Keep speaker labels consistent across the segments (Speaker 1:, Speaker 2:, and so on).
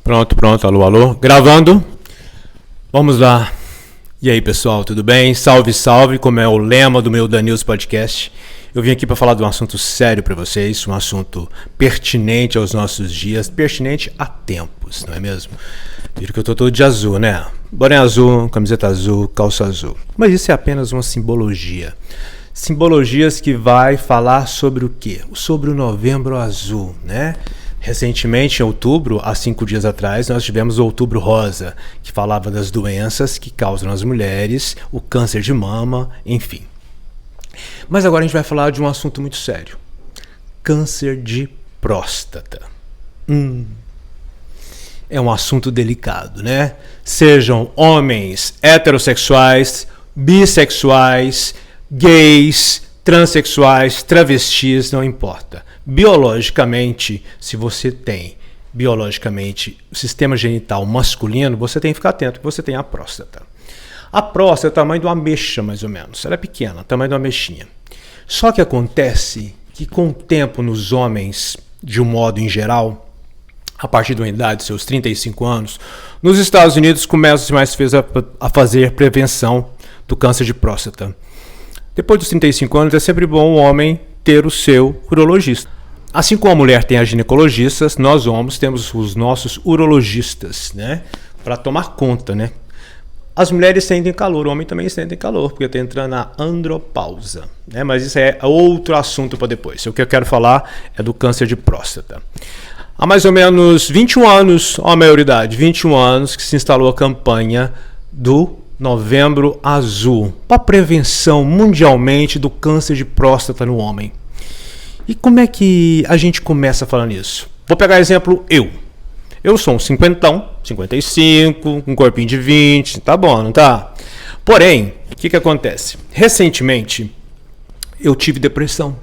Speaker 1: Pronto, alô. Gravando. Vamos lá. E aí, pessoal, tudo bem? Salve, salve, como é o lema do meu Danils Podcast. Eu vim aqui para falar de um assunto sério para vocês, um assunto pertinente aos nossos dias, pertinente a tempos, não é mesmo? Viram que eu tô todo de azul, né? Boné azul, camiseta azul, calça azul. Mas isso é apenas uma simbologia. Simbologias que vai falar sobre o quê? Sobre o Novembro Azul, né? Recentemente, em outubro, há 5 dias atrás, nós tivemos o Outubro Rosa, que falava das doenças que causam nas mulheres, o câncer de mama, enfim. Mas agora a gente vai falar de um assunto muito sério. Câncer de próstata. É um assunto delicado, né? Sejam homens heterossexuais, bissexuais, gays, transexuais, travestis, não importa. Biologicamente, se você tem o sistema genital masculino, você tem que ficar atento que você tem a próstata. A próstata é o tamanho de uma ameixa, mais ou menos. Ela é pequena, tamanho de uma ameixinha. Só que acontece que com o tempo nos homens, de um modo em geral, a partir da idade de seus 35 anos, nos Estados Unidos começa-se mais a fazer prevenção do câncer de próstata. Depois dos 35 anos é sempre bom o homem ter o seu urologista. Assim como a mulher tem as ginecologistas, nós homens temos os nossos urologistas, né? Para tomar conta, né? As mulheres sentem calor, o homem também sente calor, porque está entrando na andropausa, né? Mas isso é outro assunto para depois. O que eu quero falar é do câncer de próstata. Há mais ou menos 21 anos, a maioridade, 21 anos, que se instalou a campanha do Novembro Azul, para prevenção mundialmente do câncer de próstata no homem. E como é que a gente começa falando isso? Vou pegar exemplo eu. Eu sou um 55, um corpinho de 20, tá bom, não tá? Porém, o que acontece? Recentemente, eu tive depressão.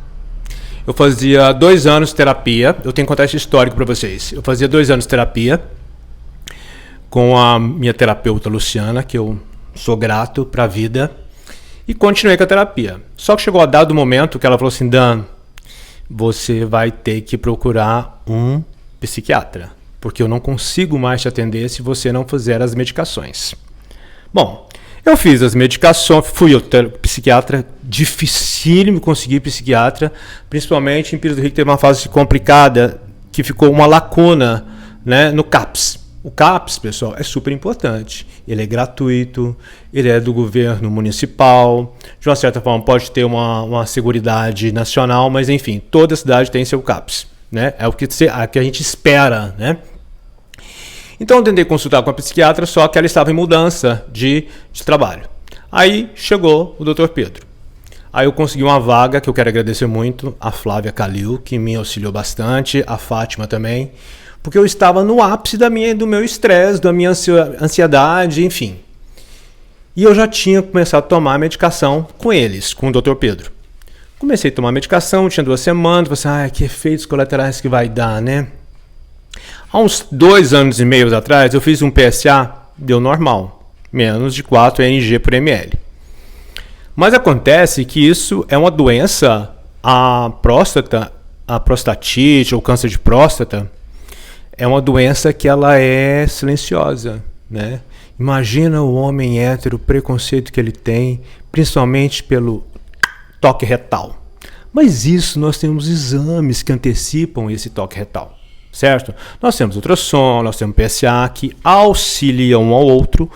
Speaker 1: Eu fazia 2 anos de terapia, eu tenho que contar esse histórico para vocês. Eu fazia 2 anos de terapia com a minha terapeuta Luciana, que eu sou grato para a vida, e continuei com a terapia. Só que chegou a dado momento que ela falou assim: Dan, você vai ter que procurar um psiquiatra, porque eu não consigo mais te atender se você não fizer as medicações. Bom, eu fiz as medicações, fui ao psiquiatra, dificílimo conseguir psiquiatra, principalmente em Pires do Rio, que teve uma fase complicada, que ficou uma lacuna, né, no CAPS. O CAPS, pessoal, é super importante. Ele é gratuito, ele é do governo municipal, de uma certa forma pode ter uma seguridade nacional, mas enfim, toda cidade tem seu CAPS, né? É o que a gente espera, né? Então eu tentei consultar com a psiquiatra, só que ela estava em mudança de trabalho. Aí chegou o Dr. Pedro. Aí eu consegui uma vaga, que eu quero agradecer muito, a Flávia Calil, que me auxiliou bastante, a Fátima também, porque eu estava no ápice do meu estresse, da minha ansiedade, enfim. E eu já tinha começado a tomar medicação com eles, com o Dr. Pedro. Comecei a tomar medicação, tinha 2 semanas, falei assim, que efeitos colaterais que vai dar, né? Há uns 2 anos e meio atrás, eu fiz um PSA, deu normal, menos de 4 ng por ml. Mas acontece que isso é uma doença, a prostatite ou câncer de próstata, é uma doença que ela é silenciosa, né? Imagina o homem hétero, o preconceito que ele tem, principalmente pelo toque retal. Mas isso nós temos exames que antecipam esse toque retal, certo? Nós temos ultrassom, nós temos PSA que auxiliam um ao outro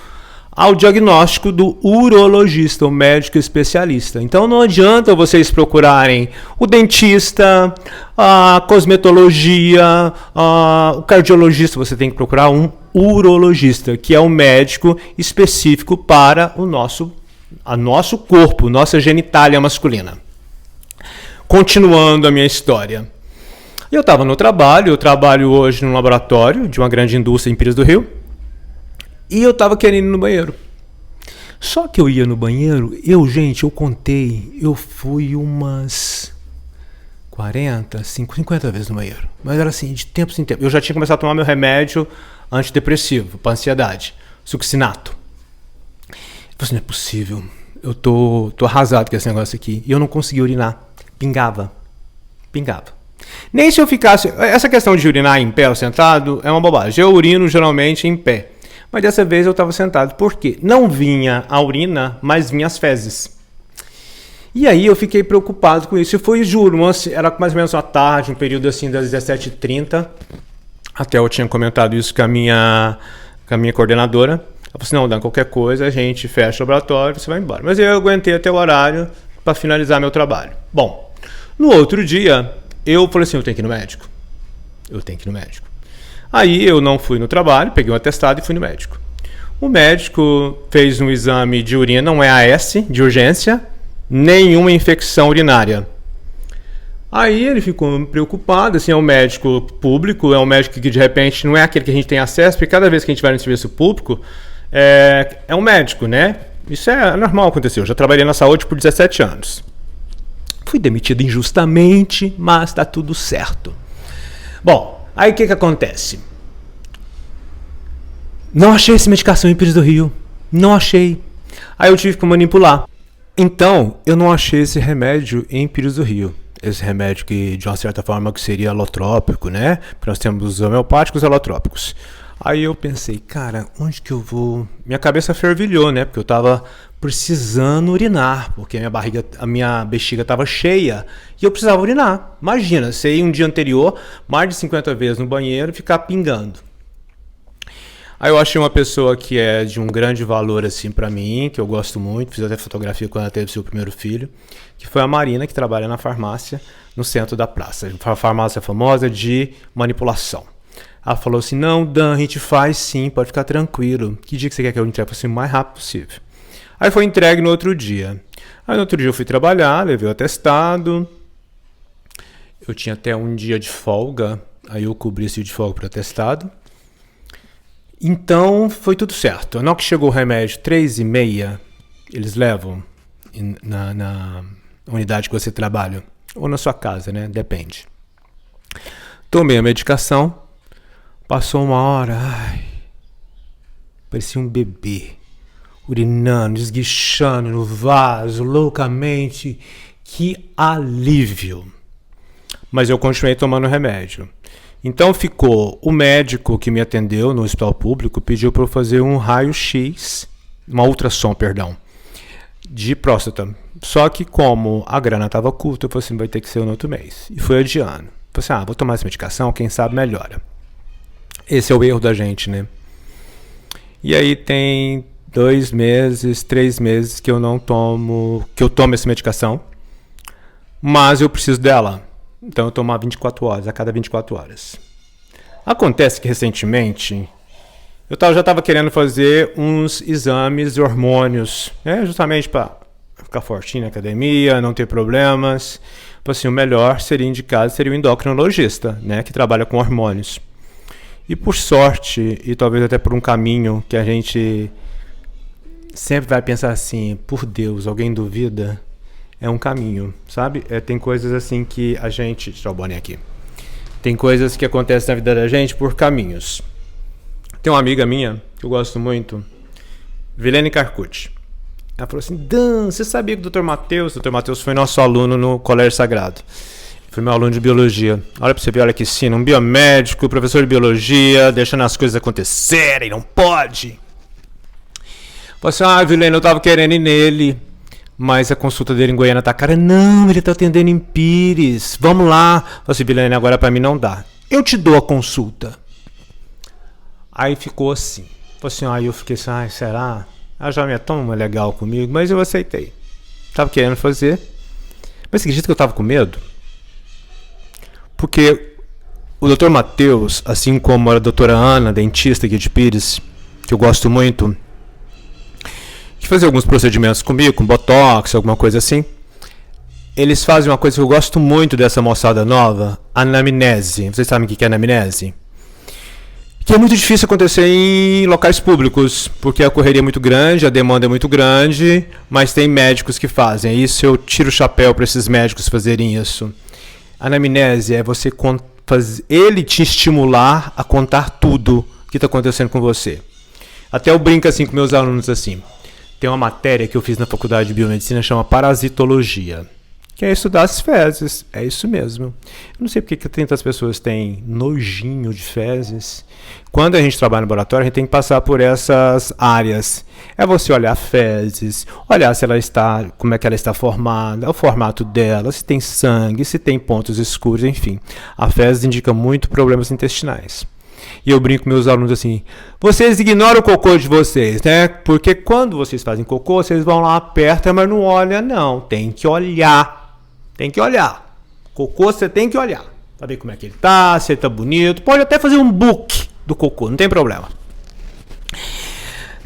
Speaker 1: ao diagnóstico do urologista, o médico especialista. Então não adianta vocês procurarem o dentista, a cosmetologia, o cardiologista. Você tem que procurar um urologista, que é um médico específico para o nosso corpo, nossa genitália masculina. Continuando a minha história. Eu estava no trabalho, eu trabalho hoje num laboratório de uma grande indústria em Pires do Rio, e eu estava querendo ir no banheiro. Só que eu ia no banheiro, eu contei, eu fui umas 40, 50 vezes no banheiro. Mas era assim, de tempo em tempo. Eu já tinha começado a tomar meu remédio antidepressivo, para ansiedade, succinato. Eu falei assim, não é possível, eu tô arrasado com esse negócio aqui. E eu não conseguia urinar, pingava. Nem se eu ficasse... Essa questão de urinar em pé ou sentado é uma bobagem. Eu urino geralmente em pé. Mas dessa vez eu estava sentado. Por quê? Não vinha a urina, mas vinha as fezes. E aí eu fiquei preocupado com isso. E foi, juro, era mais ou menos à tarde, um período assim das 17h30. Até eu tinha comentado isso com a minha coordenadora. Ela falou assim, não, Dan, qualquer coisa, a gente fecha o laboratório, você vai embora. Mas eu aguentei até o horário para finalizar meu trabalho. Bom, no outro dia, eu falei assim, eu tenho que ir no médico. Aí eu não fui no trabalho, peguei um atestado e fui no médico. O médico fez um exame de urina, não é AS, de urgência, nenhuma infecção urinária. Aí ele ficou preocupado, assim, é um médico público, é um médico que de repente não é aquele que a gente tem acesso, porque cada vez que a gente vai no serviço público, é um médico, né? Isso é normal acontecer. Eu já trabalhei na saúde por 17 anos. Fui demitido injustamente, mas tá tudo certo. Bom, aí o que acontece? Não achei essa medicação em Pires do Rio. Não achei. Aí eu tive que manipular. Então, eu não achei esse remédio em Pires do Rio. Esse remédio que, de uma certa forma, que seria alotrópico, né? Porque nós temos os homeopáticos e alotrópicos. Aí eu pensei, cara, onde que eu vou? Minha cabeça fervilhou, né? Porque eu tava precisando urinar, porque a minha bexiga tava cheia e eu precisava urinar. Imagina, você ir um dia anterior, mais de 50 vezes no banheiro e ficar pingando. Aí eu achei uma pessoa que é de um grande valor assim para mim, que eu gosto muito, fiz até fotografia quando ela teve seu primeiro filho, que foi a Marina, que trabalha na farmácia no centro da praça. Uma farmácia famosa de manipulação. Ela falou assim, não, Dan, a gente faz sim, pode ficar tranquilo. Que dia que você quer que eu entregue? Eu falei assim, o mais rápido possível. Aí foi entregue no outro dia. Aí no outro dia eu fui trabalhar, levei o atestado. Eu tinha até um dia de folga, aí eu cobri esse dia de folga para o atestado. Então foi tudo certo. Na hora que chegou o remédio 3h30, eles levam na unidade que você trabalha, ou na sua casa, né? Depende. Tomei a medicação. Passou uma hora, parecia um bebê, urinando, esguichando no vaso, loucamente. Que alívio! Mas eu continuei tomando remédio. Então ficou, o médico que me atendeu no hospital público pediu para eu fazer um raio-x, uma ultrassom, perdão, de próstata. Só que como a grana estava curta, eu falei assim, vai ter que ser no outro mês. E foi adiando. Eu falei assim, vou tomar essa medicação, quem sabe melhora. Esse é o erro da gente, né? E aí tem 2 meses, 3 meses que eu não tomo, que eu tomo essa medicação, mas eu preciso dela. Então eu tomo a 24 horas, a cada 24 horas. Acontece que recentemente eu já estava querendo fazer uns exames de hormônios, né? Justamente para ficar fortinho na academia, não ter problemas. Assim, o melhor seria indicado seria o endocrinologista, né? Que trabalha com hormônios. E por sorte, e talvez até por um caminho que a gente sempre vai pensar assim, por Deus, alguém duvida? É um caminho, sabe? Tem coisas assim que a gente... Deixa eu o boné aqui. Tem coisas que acontecem na vida da gente por caminhos. Tem uma amiga minha, que eu gosto muito, Vilene Carcucci. Ela falou assim, Dan, você sabia que o Dr. Matheus... O Dr. Matheus foi nosso aluno no Colégio Sagrado. Foi meu aluno de biologia. Olha pra você ver, olha que ensino. Um biomédico, professor de biologia, deixando as coisas acontecerem, não pode. Falei assim, Vilene, eu tava querendo ir nele, mas a consulta dele em Goiânia tá cara. Não, ele tá atendendo em Pires. Vamos lá. Falei assim, Vilene, agora pra mim não dá. Eu te dou a consulta. Aí ficou assim. Falei assim, aí eu fiquei assim, será? Ela já me é tão legal comigo, mas eu aceitei. Tava querendo fazer. Mas você acredita que eu tava com medo? Porque o Dr. Matheus, assim como a doutora Ana, dentista aqui de Pires, que eu gosto muito, que fazia alguns procedimentos comigo, com botox, alguma coisa assim, eles fazem uma coisa que eu gosto muito dessa moçada nova, anamnese. Vocês sabem o que é anamnese? Que é muito difícil acontecer em locais públicos, porque a correria é muito grande, a demanda é muito grande, mas tem médicos que fazem. Isso eu tiro o chapéu para esses médicos fazerem isso. Anamnese é você ele te estimular a contar tudo que está acontecendo com você. Até eu brinco assim com meus alunos assim. Tem uma matéria que eu fiz na faculdade de biomedicina chama parasitologia. que é estudar as fezes. É isso mesmo. Eu não sei porque que tantas pessoas têm nojinho de fezes. Quando a gente trabalha no laboratório, a gente tem que passar por essas áreas. É você olhar fezes, olhar se ela está, como é que ela está formada, o formato dela, se tem sangue, se tem pontos escuros, enfim. A fezes indica muito problemas intestinais. E eu brinco com meus alunos assim, vocês ignoram o cocô de vocês, né? Porque quando vocês fazem cocô, vocês vão lá, apertam, mas não olha não. Tem que olhar. Tem que olhar. Cocô você tem que olhar. Pra ver como é que ele tá, se ele tá bonito. Pode até fazer um book do cocô, não tem problema.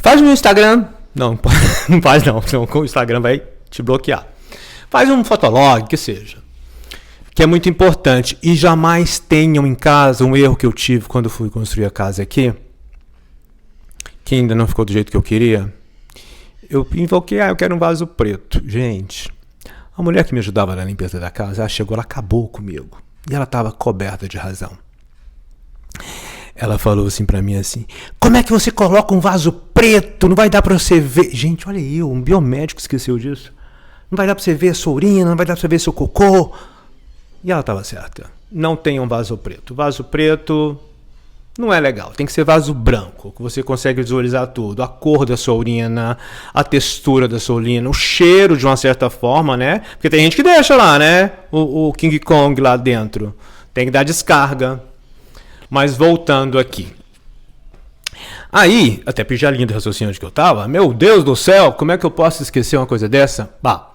Speaker 1: Faz no Instagram. Não, não faz não, senão o Instagram vai te bloquear. Faz um fotolog, que seja. Que é muito importante. E jamais tenham em casa um erro que eu tive quando fui construir a casa aqui, que ainda não ficou do jeito que eu queria. Eu invoquei, eu quero um vaso preto. Gente, a mulher que me ajudava na limpeza da casa, ela chegou, ela acabou comigo. E ela estava coberta de razão. Ela falou assim pra mim assim, como é que você coloca um vaso preto? Não vai dar pra você ver. Gente, olha eu, um biomédico esqueceu disso. Não vai dar pra você ver a sua urina, não vai dar pra você ver seu cocô. E ela estava certa. Não tenha um vaso preto. Vaso preto não é legal. Tem que ser vaso branco, que você consegue visualizar tudo. A cor da sua urina, a textura da sua urina, o cheiro de uma certa forma, né? Porque tem gente que deixa lá, né? O King Kong lá dentro. Tem que dar descarga. Mas voltando aqui. Aí, até perdi a linha do raciocínio onde que eu tava. Meu Deus do céu, como é que eu posso esquecer uma coisa dessa? Bah.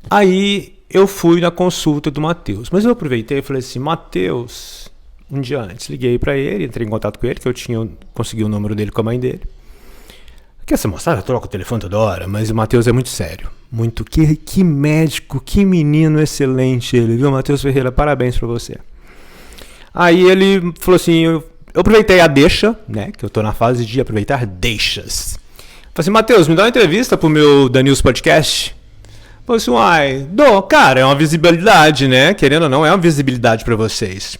Speaker 1: Aí eu fui na consulta do Matheus. Mas eu aproveitei e falei assim, Matheus, um dia antes, liguei pra ele, entrei em contato com ele, que eu consegui o número dele com a mãe dele. Que essa moçada troca o telefone toda hora, mas o Matheus é muito sério. Muito. Que médico, que menino excelente ele, viu, Matheus Ferreira? Parabéns pra você. Aí ele falou assim, eu aproveitei a deixa, né? Que eu tô na fase de aproveitar deixas. Falei assim, Matheus, me dá uma entrevista pro meu The News Podcast. Falei assim, uai, cara, é uma visibilidade, né? Querendo ou não, é uma visibilidade pra vocês.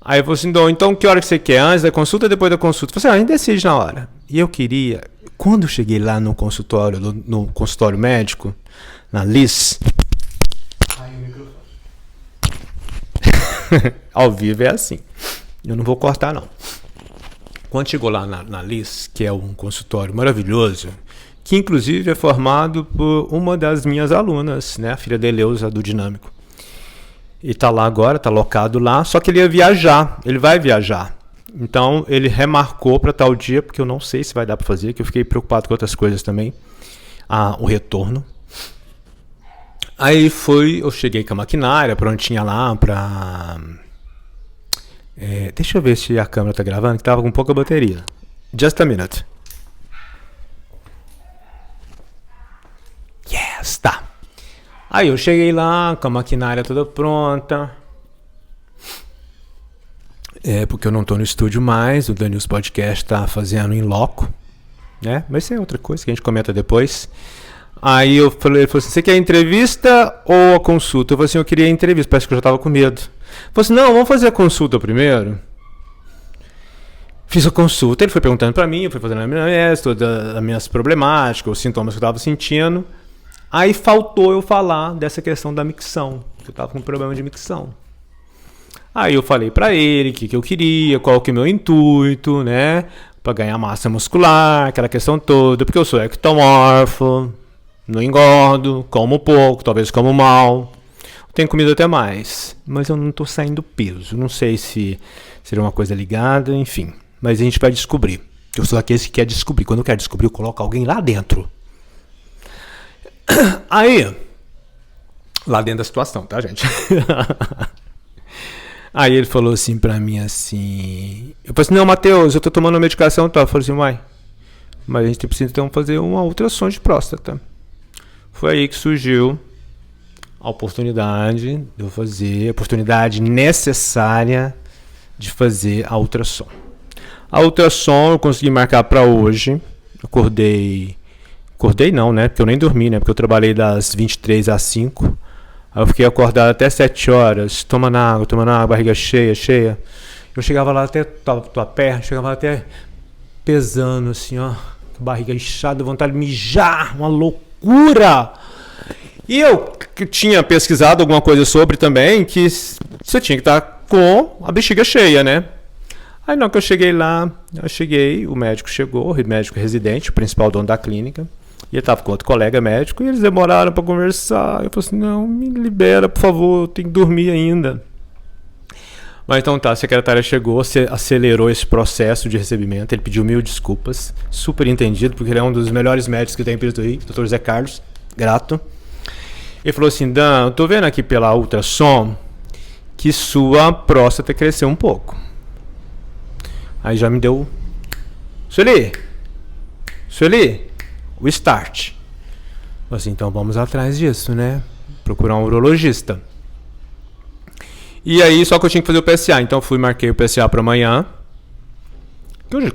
Speaker 1: Aí eu falei assim, então que hora que você quer? Antes da consulta ou depois da consulta? Eu falei assim, a gente decide na hora. E eu queria, quando eu cheguei lá no consultório, no consultório médico, na Liz... Ao vivo é assim. Eu não vou cortar, não. Quando chegou lá na Liz, que é um consultório maravilhoso, que inclusive é formado por uma das minhas alunas, né? A filha da Eleusa, do Dinâmico. E tá lá agora, tá locado lá, só que ele ia viajar, ele vai viajar. Então ele remarcou para tal dia, porque eu não sei se vai dar para fazer, que eu fiquei preocupado com outras coisas também. O retorno. Aí eu cheguei com a maquinária prontinha lá pra... deixa eu ver se a câmera tá gravando, que tava com pouca bateria. Just a minute. Yes, tá. Aí eu cheguei lá com a maquinária toda pronta. Porque eu não tô no estúdio mais, o The News Podcast tá fazendo em loco, né? Mas isso é outra coisa que a gente comenta depois. Aí ele falou assim, você quer entrevista ou a consulta? Eu falei assim, eu queria a entrevista, parece que eu já tava com medo. Ele falou assim, não, vamos fazer a consulta primeiro. Fiz a consulta, ele foi perguntando pra mim, eu fui fazendo a minha todas as minhas problemáticas, os sintomas que eu tava sentindo. Aí faltou eu falar dessa questão da micção, que eu tava com um problema de micção. Aí eu falei pra ele o que eu queria, qual que é o meu intuito, né? Pra ganhar massa muscular, aquela questão toda, porque eu sou ectomorfo. Não engordo, como pouco, talvez como mal. Tenho comido até mais, mas eu não estou saindo peso. Não sei se seria uma coisa ligada, enfim. Mas a gente vai descobrir. Eu sou aquele que quer descobrir. Quando eu quero descobrir, eu coloco alguém lá dentro. Aí, lá dentro da situação, tá, gente? Aí ele falou assim pra mim, assim... Eu falei assim, não, Matheus, eu tô tomando uma medicação, tá? Eu falei assim, uai, mas a gente precisa então fazer uma ultrassom de próstata. Foi aí que surgiu a oportunidade de eu fazer, a oportunidade necessária de fazer a ultrassom. A ultrassom eu consegui marcar para hoje. Acordei não, né? Porque eu nem dormi, né? Porque eu trabalhei das 23 às 5. Aí eu fiquei acordado até 7 horas, tomando água, barriga cheia. Eu chegava lá até tua perna, chegava lá até pesando assim, ó. Barriga inchada, vontade de mijar, uma loucura. E eu tinha pesquisado alguma coisa sobre também que você tinha que estar com a bexiga cheia, né? Aí não, que eu cheguei lá, o médico chegou, o médico residente, o principal dono da clínica, e ele estava com outro colega médico, e eles demoraram para conversar. Eu falei assim, não, me libera, por favor, eu tenho que dormir ainda. Mas então tá, a secretária chegou, acelerou esse processo de recebimento, ele pediu 1000 desculpas, super entendido, porque ele é um dos melhores médicos que tem em Pirituí, Dr. Zé Carlos, grato. Ele falou assim, Dan, eu tô vendo aqui pela ultrassom que sua próstata cresceu um pouco. Aí já me deu, Sueli, o start. Falei assim, então vamos atrás disso, né? Procurar um urologista. E aí, só que eu tinha que fazer o PSA. Então fui, marquei o PSA para amanhã.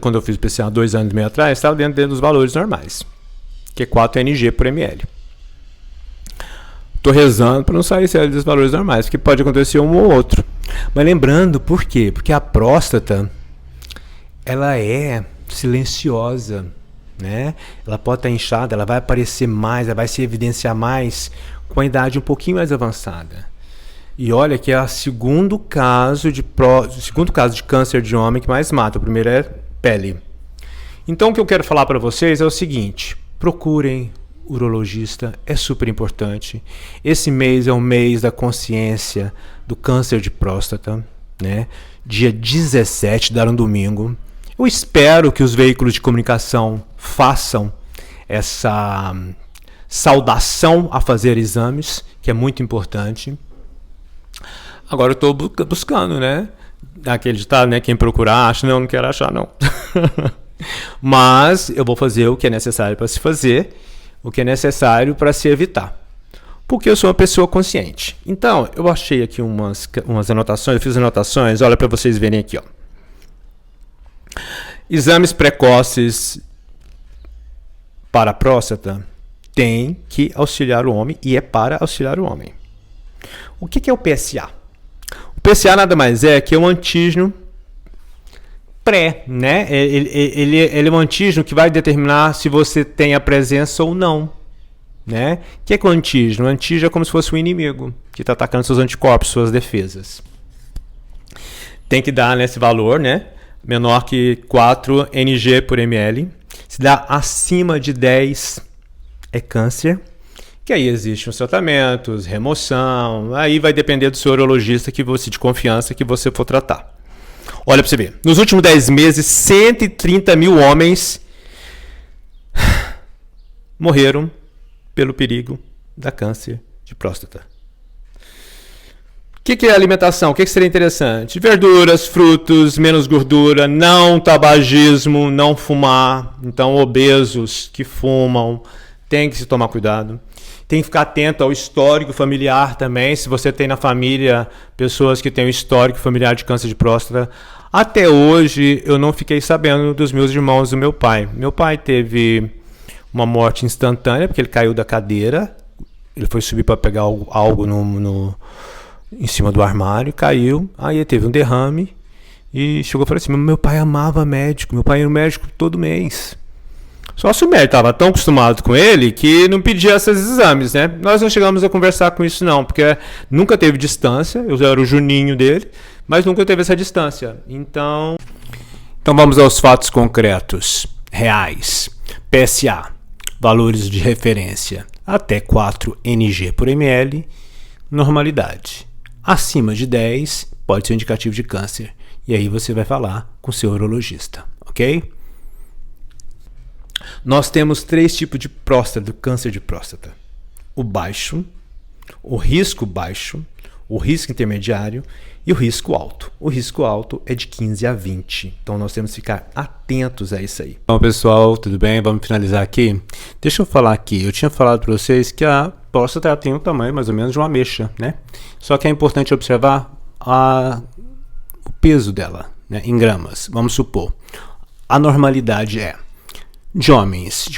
Speaker 1: Quando eu fiz o PSA 2 anos e meio atrás, estava dentro dos valores normais. Que é 4 ng por ml. Tô rezando para não sair dos valores normais, porque pode acontecer um ou outro. Mas lembrando, por quê? Porque a próstata, ela é silenciosa, né? Ela pode estar inchada, ela vai aparecer mais, ela vai se evidenciar mais com a idade um pouquinho mais avançada. E olha que é o segundo caso de câncer de homem que mais mata. O primeiro é pele. Então o que eu quero falar para vocês é o seguinte: procurem urologista, é super importante. Esse mês é o mês da consciência do câncer de próstata, né? Dia 17, dar um domingo. Eu espero que os veículos de comunicação façam essa saudação a fazer exames, que é muito importante. Agora eu estou buscando, né? Aquele ditado, né? Quem procurar acha, não quero achar, não. Mas eu vou fazer o que é necessário para se fazer, o que é necessário para se evitar. Porque eu sou uma pessoa consciente. Então, eu achei aqui umas anotações, eu fiz anotações, olha para vocês verem aqui, ó. Exames precoces para a próstata tem que auxiliar o homem e é para auxiliar o homem. O que é o PSA? O PSA nada mais é que um antígeno pré, né? Ele é um antígeno que vai determinar se você tem a presença ou não, né? O que é o antígeno? O antígeno é como se fosse um inimigo que está atacando seus anticorpos, suas defesas. Tem que dar nesse valor, né? Menor que 4 ng por ml. Se dá acima de 10 é câncer. Que aí existem os tratamentos, remoção. Aí vai depender do seu urologista de confiança que você for tratar. Olha para você ver. Nos últimos 10 meses, 130 mil homens morreram pelo perigo da câncer de próstata. O que é alimentação? O que seria interessante? Verduras, frutos, menos gordura, não tabagismo, não fumar. Então, obesos que fumam, tem que se tomar cuidado. Tem que ficar atento ao histórico familiar também. Se você tem na família pessoas que têm um histórico familiar de câncer de próstata. Até hoje, eu não fiquei sabendo dos meus irmãos do meu pai. Meu pai teve uma morte instantânea, porque ele caiu da cadeira. Ele foi subir para pegar algo em cima do armário, caiu, aí ele teve um derrame e chegou e falou assim, meu pai amava médico, meu pai era um médico todo mês. Só se o médico estava tão acostumado com ele que não pedia esses exames, né? Nós não chegamos a conversar com isso não, porque nunca teve distância, eu era o Juninho dele, mas nunca teve essa distância. Então vamos aos fatos concretos, reais. PSA, valores de referência, até 4 ng por ml, normalidade. Acima de 10 pode ser um indicativo de câncer. E aí você vai falar com o seu urologista, ok? Nós temos 3 tipos de próstata, do câncer de próstata. O baixo, o risco baixo, o risco intermediário e o risco alto. O risco alto é de 15 a 20. Então nós temos que ficar atentos a isso aí. Bom, pessoal, tudo bem? Vamos finalizar aqui. Deixa eu falar aqui. Eu tinha falado para vocês que a próstata tem um tamanho mais ou menos de uma ameixa, né? Só que é importante observar o peso dela, né, em gramas. Vamos supor, a normalidade é de homens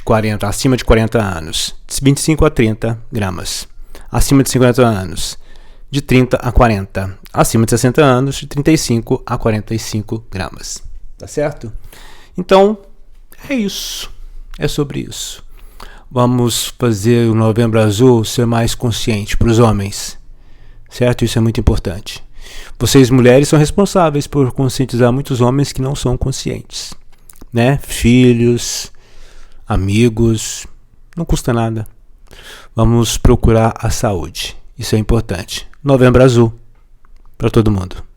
Speaker 1: acima de 40 anos, de 25 a 30 gramas. Acima de 50 anos, de 30 a 40. Acima de 60 anos, de 35 a 45 gramas. Tá certo? Então, é isso. É sobre isso. Vamos fazer o Novembro Azul ser mais consciente para os homens, certo? Isso é muito importante. Vocês, mulheres, são responsáveis por conscientizar muitos homens que não são conscientes, né? Filhos, amigos, não custa nada. Vamos procurar a saúde. Isso é importante. Novembro Azul para todo mundo.